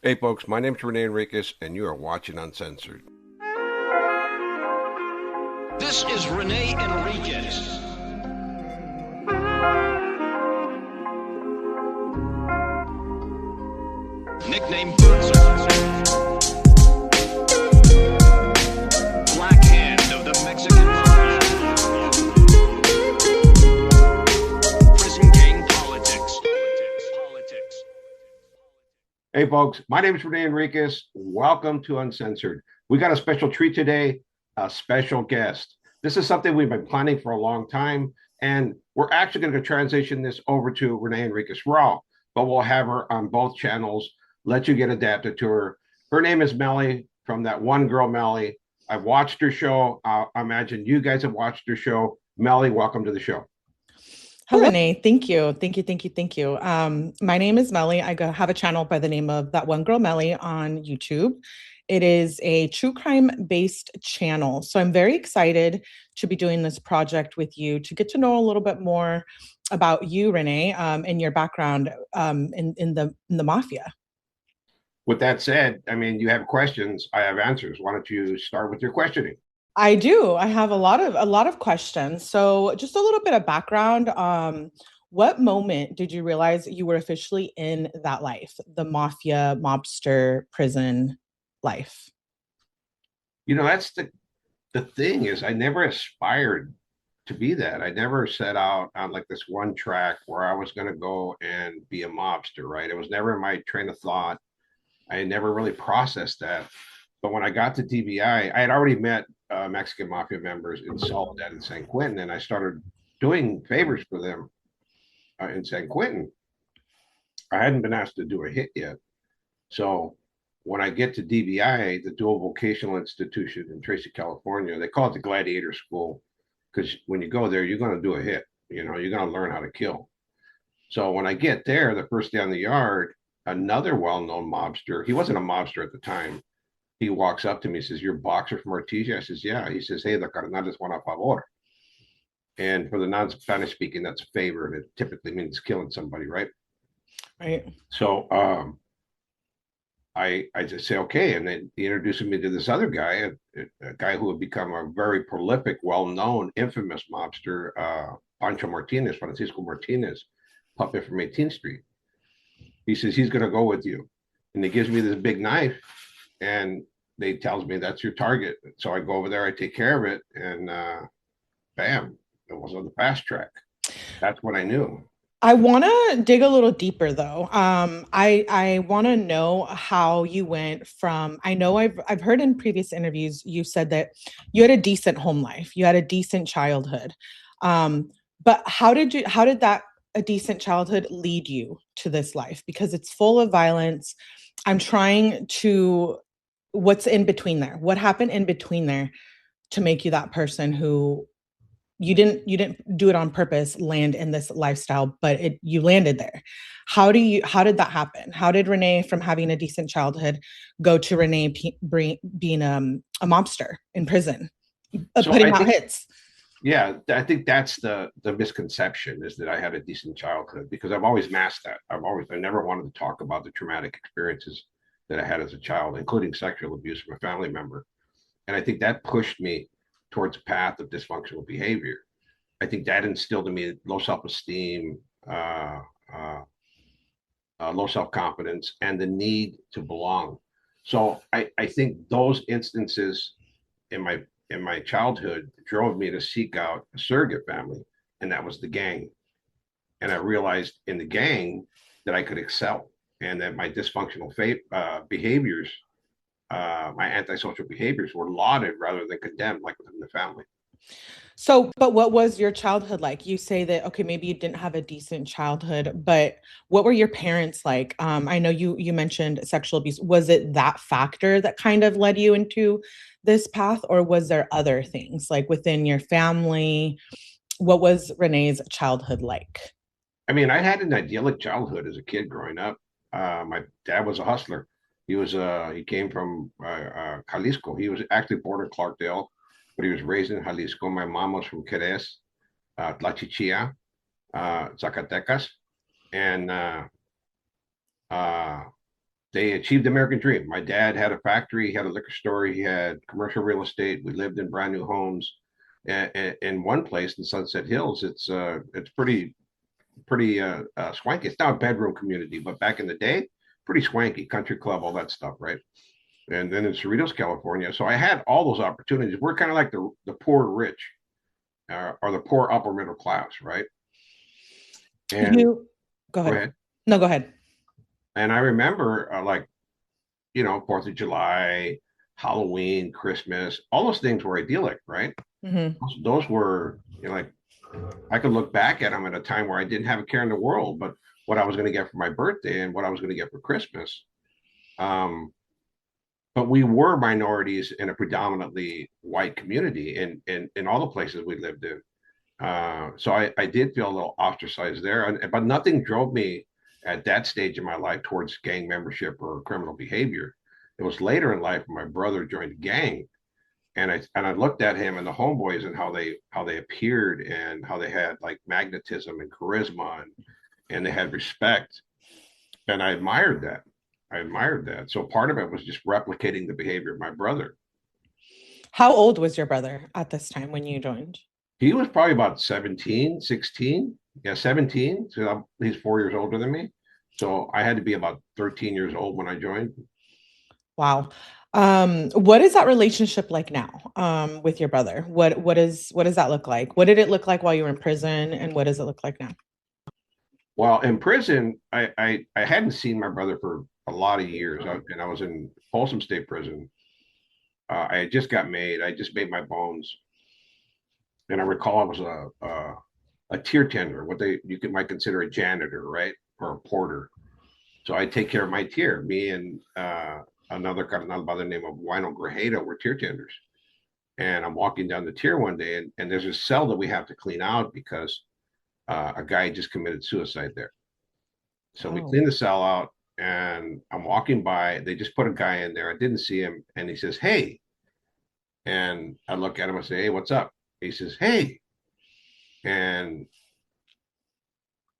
Hey folks, my name is Rene Enriquez and you are watching Uncensored. This is Rene Enriquez. Nickname Uncensored. Black Hand of the Mexican Mafia. Prison gang politics. Hey folks, my name is Rene Enriquez. Welcome to Uncensored. We got a special treat today, a special guest. This is something we've been planning for a long time, and we're actually going to transition this over to Rene Enriquez Raw, but we'll have her on both channels, let you get adapted to her. Her name is Melly from that one girl, Melly. I've watched her show. I imagine you guys have watched her show. Melly, welcome to the show. Hello, Renee. Thank you. Thank you. My name is Melly. Have a channel by the name of That One Girl Melly on YouTube. It is a true crime based channel. So I'm very excited to be doing this project with you to get to know a little bit more about you, Renee, and your background in the Mafia. With that said, I mean, you have questions, I have answers. Why don't you start with your questioning? I do. I have a lot of questions. So just a little bit of background. What moment did you realize you were officially in that life, the mafia, mobster, prison life? You know, that's the thing is I never aspired to be that. I never set out on like this one track where I was going to go and be a mobster, right? It was never in my train of thought. I never really processed that. But when I got to TBI, I had already met Mexican mafia members in Soledad and San Quentin, and I started doing favors for them in San Quentin. I hadn't been asked to do a hit yet. So when I get to DVI, the Dual Vocational Institution in Tracy, California, they call it the Gladiator School because when you go there, you're going to do a hit. You know, you're going to learn how to kill. So when I get there, the first day on the yard, another well-known mobster, he wasn't a mobster at the time. He walks up to me, says, "You're a boxer from Artesia?" I says, "Yeah." He says, "Hey, the carnales van a favor." And for the non-Spanish speaking, that's a favor, and it typically means killing somebody, right? Right. So I just say okay, and then he introduced me to this other guy, a guy who would become a very prolific, well-known, infamous mobster, Pancho Martinez, Francisco Martinez, puppet from 18th Street. He says he's going to go with you, and he gives me this big knife, and they tells me that's your target. So I go over there, I take care of it, and bam, it was on the fast track. That's what I knew. I want to dig a little deeper though. I want to know how you went from. I know I've heard in previous interviews you said that you had a decent home life, you had a decent childhood, but how did that a decent childhood lead you to this life? Because it's full of violence. I'm trying to. What's in between there? What happened in between there to make you that person who you didn't do it on purpose, land in this lifestyle, but you landed there? How did that happen? How did Renee, from having a decent childhood, go to Renee being a mobster in prison, So putting I out think, hits? yeah, I think that's the misconception is that I had a decent childhood because I've always masked that. I never wanted to talk about the traumatic experiences that I had as a child, including sexual abuse from a family member. And I think that pushed me towards a path of dysfunctional behavior. I think that instilled in me low self-esteem, uh, uh, low self-confidence, and the need to belong. So I think those instances in my childhood drove me to seek out a surrogate family, and that was the gang. And I realized in the gang that I could excel, and that my dysfunctional behaviors, my antisocial behaviors, were lauded rather than condemned, like within the family. So, but what was your childhood like? You say that, okay, maybe you didn't have a decent childhood, but what were your parents like? I know you mentioned sexual abuse. Was it that factor that kind of led you into this path, or was there other things like within your family? What was Renee's childhood like? I mean, I had an idyllic childhood as a kid growing up. My dad was a hustler. He came from Jalisco. He was actually born in Clarkdale, but he was raised in Jalisco. My mom was from Jerez, Tlachichia, Zacatecas, and uh, they achieved the American dream. My dad had a factory, he had a liquor store, he had commercial real estate. We lived in brand new homes. In one place in Sunset Hills, it's pretty swanky. It's not a bedroom community, but back in the day, pretty swanky. Country club, all that stuff, right? And then in Cerritos, California. So I had all those opportunities. We're kind of like the poor rich, or the poor upper middle class, right? And You go go ahead. ahead. No, go ahead. And I remember, like, 4th of July, Halloween, Christmas, all those things were idyllic, right? Hmm. Those were, like, I could look back at them at a time where I didn't have a care in the world, but what I was going to get for my birthday and what I was going to get for Christmas. Um, but we were minorities in a predominantly white community in all the places we lived in. So I did feel a little ostracized there, but nothing drove me at that stage in my life towards gang membership or criminal behavior. It was later in life when my brother joined a gang, and I looked at him and the homeboys and how they appeared and how they had like magnetism and charisma and they had respect, and I admired that. I admired that. So part of it was just replicating the behavior of my brother. How old was your brother at this time when you joined? He was probably about 17, 16. Yeah, 17. So he's 4 years older than me. So I had to be about 13 years old when I joined. Wow. What is that relationship like now, with your brother? What does that look like? What did it look like while you were in prison, and what does it look like now? Well, in prison, I hadn't seen my brother for a lot of years, and I was in Folsom State Prison. I had just got made. I just made my bones, and I recall I was a tier tender, what might consider a janitor, right, or a porter. So I take care of my tier. Me and another carnal by the name of Wino Grajeda were tier tenders. And I'm walking down the tier one day, and there's a cell that we have to clean out because a guy just committed suicide there. So we Oh. clean the cell out, and I'm walking by. They just put a guy in there. I didn't see him, and he says, "Hey," and I look at him. I say, "Hey, what's up?" He says, "Hey," and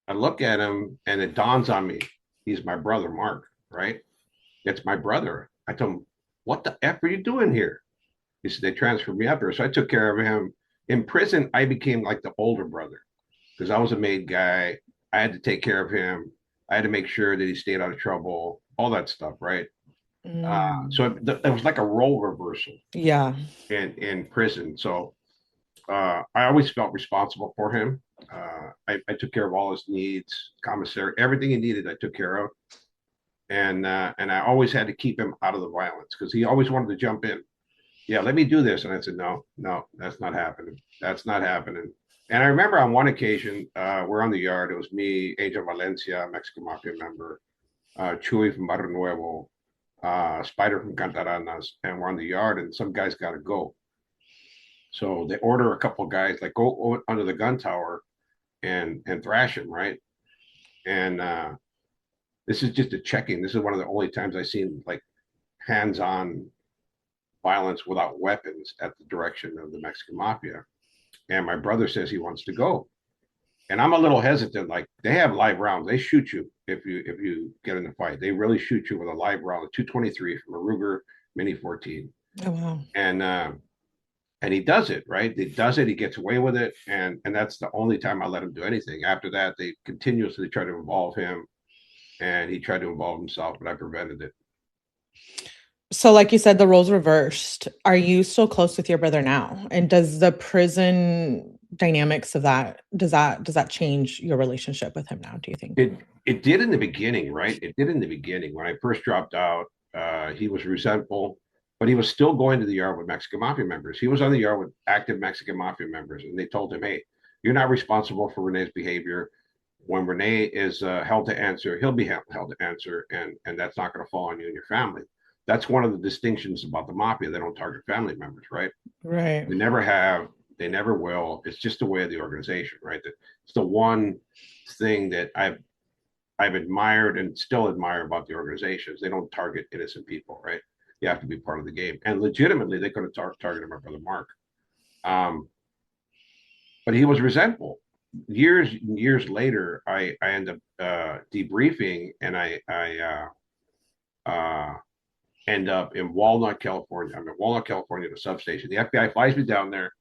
I look at him, and it dawns on me, he's my brother, Mark, right? It's my brother. I told him, "What the F are you doing here?" He said, "They transferred me up here." So I took care of him. In prison, I became like the older brother because I was a made guy. I had to take care of him. I had to make sure that he stayed out of trouble, all that stuff, right? So Mm. it was like a role reversal Yeah. in prison. So I always felt responsible for him. I took care of all his needs, commissary, everything he needed, I took care of. And I always had to keep him out of the violence because he always wanted to jump in. Yeah, let me do this. And I said, no, no, that's not happening. That's not happening. And I remember on one occasion, we're on the yard. It was me, Angel Valencia, Mexican Mafia member, Chuy from Barrio Nuevo, Spider from Cantaranas, and we're on the yard, and some guys got to go. So they order a couple of guys, like, go under the gun tower and thrash him, right? And this is just a checking. This is one of the only times I've seen like hands-on violence without weapons at the direction of the Mexican Mafia. And my brother says he wants to go. And I'm a little hesitant. Like, they have live rounds. They shoot you if you get in a fight. They really shoot you with a live round, a 223 from a Ruger Mini 14. Oh, wow. And he does it, right? He does it. He gets away with it, and that's the only time I let him do anything. After that, they continuously try to involve him, and he tried to involve himself, but I prevented it. So, like you said, the roles reversed. Are you still close with your brother now? And does the prison dynamics of that does that change your relationship with him now, do you think? It did in the beginning, right? It did in the beginning. When I first dropped out, he was resentful, but he was still going to the yard with Mexican Mafia members. He was on the yard with active Mexican Mafia members, and they told him, "Hey, you're not responsible for Rene's behavior. When Rene is held to answer, he'll be held to answer, and that's not going to fall on you and your family." That's one of the distinctions about the mafia. They don't target family members, right? Right. They never have. They never will. It's just the way of the organization, right? It's the one thing that I've admired and still admire about the organizations. They don't target innocent people, right? You have to be part of the game. And legitimately, they could have targeted my brother Mark. Um, but he was resentful. Years later, I end up debriefing, and end up in Walnut, California. I'm in Walnut, California, the substation. The FBI flies me down there,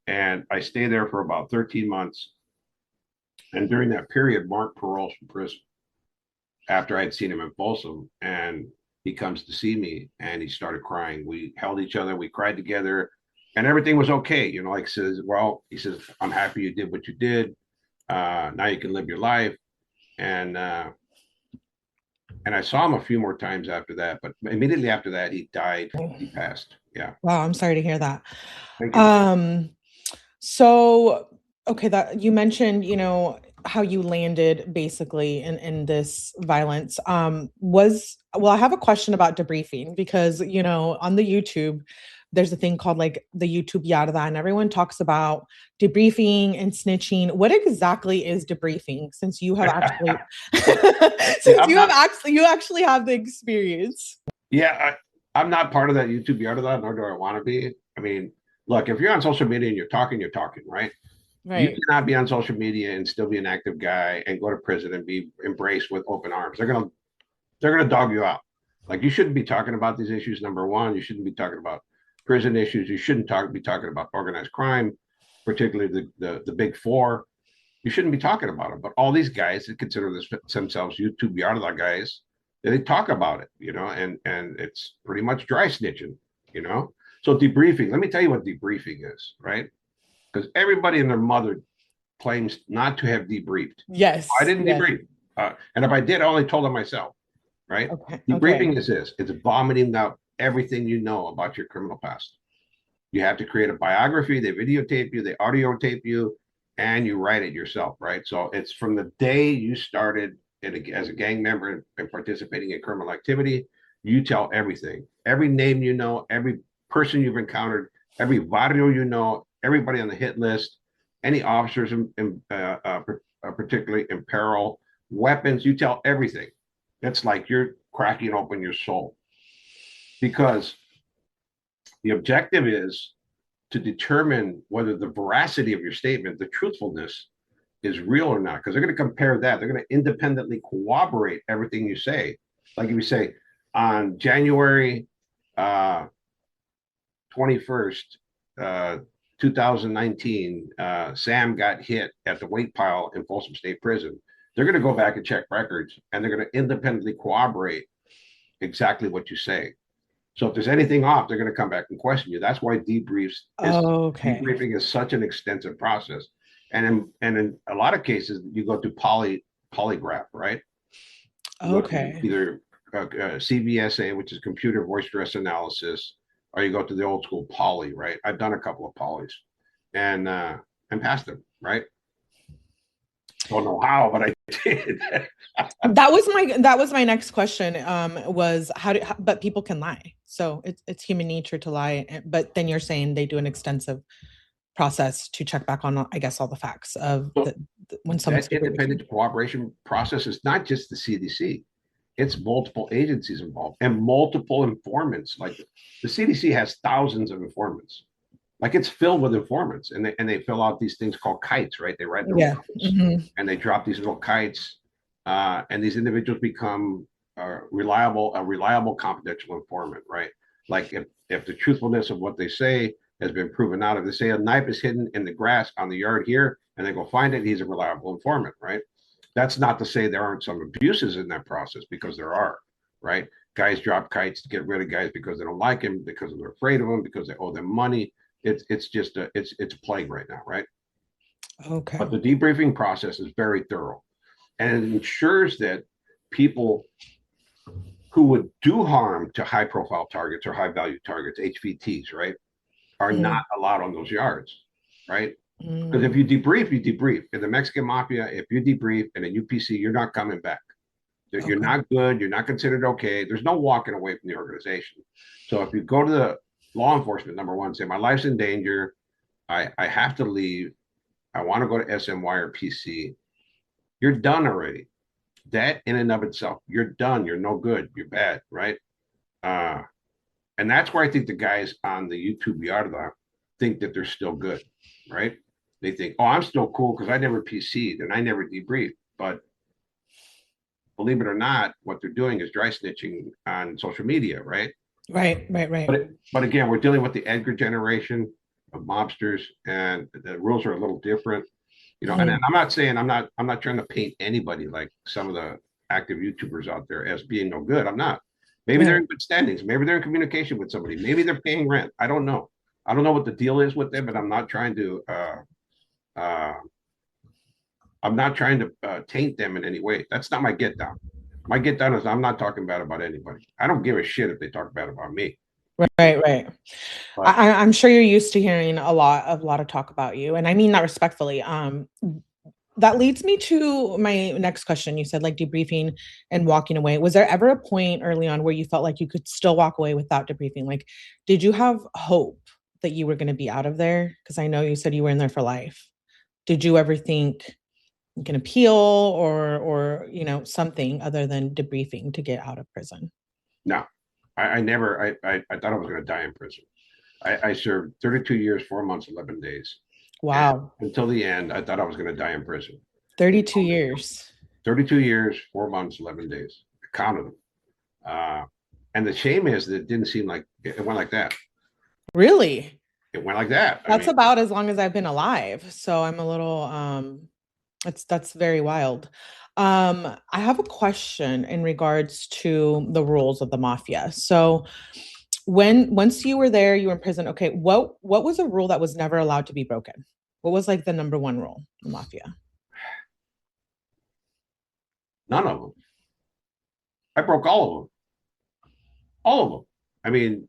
and I stay there for about 13 months. And during that period, Mark paroles from prison after I had seen him in Folsom, and he comes to see me, and he started crying. We held each other, we cried together, and everything was okay. You know, like says, well, he says, I'm happy you did what you did. Now you can live your life. And I saw him a few more times after that, but immediately after that, he died. He passed. Yeah. Wow, I'm sorry to hear that. Thank you. So okay, that you mentioned, how you landed basically in this violence. I have a question about debriefing because, on the YouTube, there's a thing called like the YouTube yarda, and everyone talks about debriefing and snitching. What exactly is debriefing? Since you have actually, you actually have the experience. Yeah, I'm not part of that YouTube yarda, nor do I want to be. I mean, look, if you're on social media and you're talking, right? You Right. cannot be on social media and still be an active guy and go to prison and be embraced with open arms. They're gonna dog you out. Like you shouldn't be talking about these issues. Number one, you shouldn't be talking about prison issues. You shouldn't be talking about organized crime, particularly the big four. You shouldn't be talking about them. But all these guys that consider themselves YouTube yarda guys, they talk about it, and it's pretty much dry snitching. So debriefing. Let me tell you what debriefing is, right? Because everybody and their mother claims not to have debriefed. Yes. I didn't Yes. debrief. And if I did, I only told them myself, right? Okay. Debriefing is this. It's vomiting out everything you know about your criminal past. You have to create a biography. They videotape you, they audio tape you, and you write it yourself, right? So it's from the day you started as a gang member and participating in criminal activity, you tell everything. Every name you know, every person you've encountered, every barrio you know, everybody on the hit list, any officers particularly in peril, weapons, you tell everything. It's like you're cracking open your soul because the objective is to determine whether the veracity of your statement, the truthfulness, is real or not. Because they're going to compare that. They're going to independently corroborate everything you say. Like if you say on January 21st, 2019, Sam got hit at the weight pile in Folsom State Prison. They're going to go back and check records, and they're going to independently corroborate exactly what you say. So if there's anything off, they're going to come back and question you. That's why debriefing is such an extensive process. And in a lot of cases, you go to polygraph, right? Okay. Either CVSA, which is computer voice stress analysis, or you go to the old school poly, right? I've done a couple of polys and passed them, right? Don't know how, but I did. That was my next question. Was but people can lie, so it's human nature to lie. But then you're saying they do an extensive process to check back on, I guess, all the facts of when someone's that independent cooperation process is not just the CDC. It's multiple agencies involved and multiple informants. Like the CDC has thousands of informants. Like it's filled with informants, and they fill out these things called kites, right? They write their and they drop these little kites, and these individuals become a reliable confidential informant, right? Like if the truthfulness of what they say has been proven out, if they say a knife is hidden in the grass on the yard here, and they go find it, he's a reliable informant, right? That's not to say there aren't some abuses in that process, because there are, right? Guys drop kites to get rid of guys because they don't like him, because they're afraid of him, because they owe them money. It's just it's a plague right now, right? Okay. But the debriefing process is very thorough, and it ensures that people who would do harm to high profile targets or high value targets, HVTs, right, are not allowed on those yards, right? Because if you debrief, you debrief. In the Mexican mafia, if you debrief in a UPC, you're not coming back. You're not good. You're not considered okay. There's no walking away from the organization. So if you go to the law enforcement, number one, say my life's in danger, I have to leave, I want to go to SMY or PC, you're done already. That in and of itself, you're done. You're no good. You're bad, right? And that's where I think the guys on the YouTube yarda think that they're still good, right? They think, oh, I'm still cool because I never PC'd and I never debriefed. But believe it or not, what they're doing is dry snitching on social media, right? Right, right, right. But again, we're dealing with the Edgar generation of mobsters, and the rules are a little different. And Mhm. I'm not saying I'm not trying to paint anybody like some of the active YouTubers out there as being no good. I'm not. Maybe they're Right. in good standings. Maybe they're in communication with somebody. Maybe they're paying rent. I don't know. I don't know what the deal is with them, but uh, I'm not trying to taint them in any way. That's not my get down. My get down is I'm not talking bad about anybody. I don't give a shit if they talk bad about me. Right, right. But I'm sure you're used to hearing a lot of talk about you, and I mean that respectfully. That leads me to my next question. You said like debriefing and walking away. Was there ever a point early on where you felt like you could still walk away without debriefing? Like, did you have hope that you were going to be out of there? Because I know you said you were in there for life. Did you ever think you can appeal or something other than debriefing to get out of prison? no, I never. I thought I was going to die in prison. I served 32 years, 4 months, 11 days. And Wow, until the end, I thought I was going to die in prison. 32 years. 32 years, 4 months, 11 days. I counted them. Uh, and the shame is that it didn't seem like it went like that. Really? It went like that. I That's mean, about as long as I've been alive. So I'm a little that's very wild. I have a question in regards to the rules of the mafia. So once you were there, you were in prison. Okay, what was a rule that was never allowed to be broken? What was like the number one rule in the mafia? none of them. I broke all of them. All of them. I mean,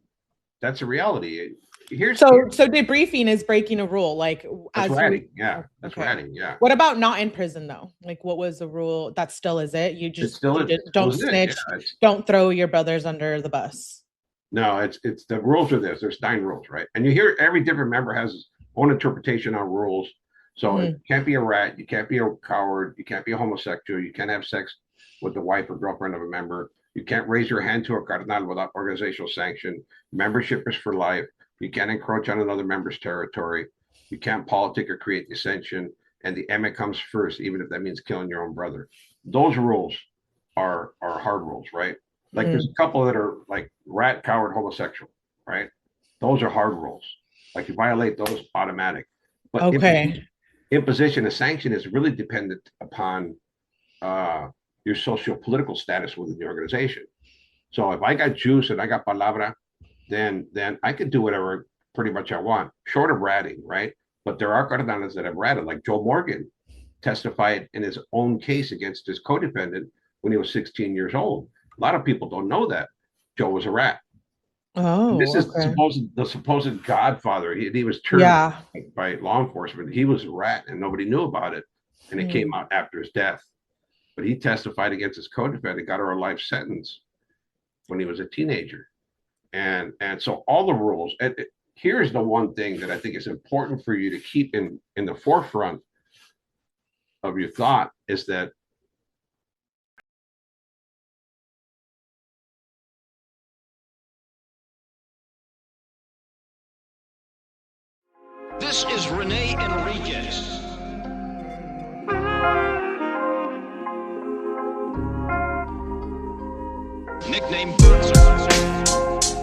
that's a reality. Here's So debriefing is breaking a rule, like that's as you ratting. Yeah, that's okay. ratting. Yeah, What about not in prison though? Like what was the rule? That still is it? it still is. Don't Was it? Yeah, snitch, don't throw your brothers under the bus. no, it's the rules are this. There's 9 rules, right? And you hear every different member has his own interpretation on rules. So it Mhm. can't be a rat, you can't be a coward, you can't be a homosexual, you can't have sex with the wife or girlfriend of a member, you can't raise your hand to a carnal without organizational sanction. Membership is for life. You can't encroach on another member's territory. You can't politic or create dissension. And the Emmett comes first, even if that means killing your own brother. Those rules are hard rules, right? Like there's Mm. a couple that are like rat, coward, homosexual, right? Those are hard rules. Like you violate those, automatic. But Okay. imposition of sanction is really dependent upon uh, your socio-political status within the organization. So if I got juice and I got palabra, then I could do whatever pretty much I want, short of ratting, right? But there are cardenales that have ratted, like Joe Morgan testified in his own case against his co-defendant when he was 16 years old. A lot of people don't know that Joe was a rat. And this Oh, is okay. the supposed godfather. He was turned Yeah. by law enforcement. He was a rat and nobody knew about it. And it came Mm. out after his death. But he testified against his co-defendant, got her a life sentence when he was a teenager. And so all the rules. And here's the one thing that I think is important for you to keep in the forefront of your thought is that This is Rene Enriquez. Nickname Bootser.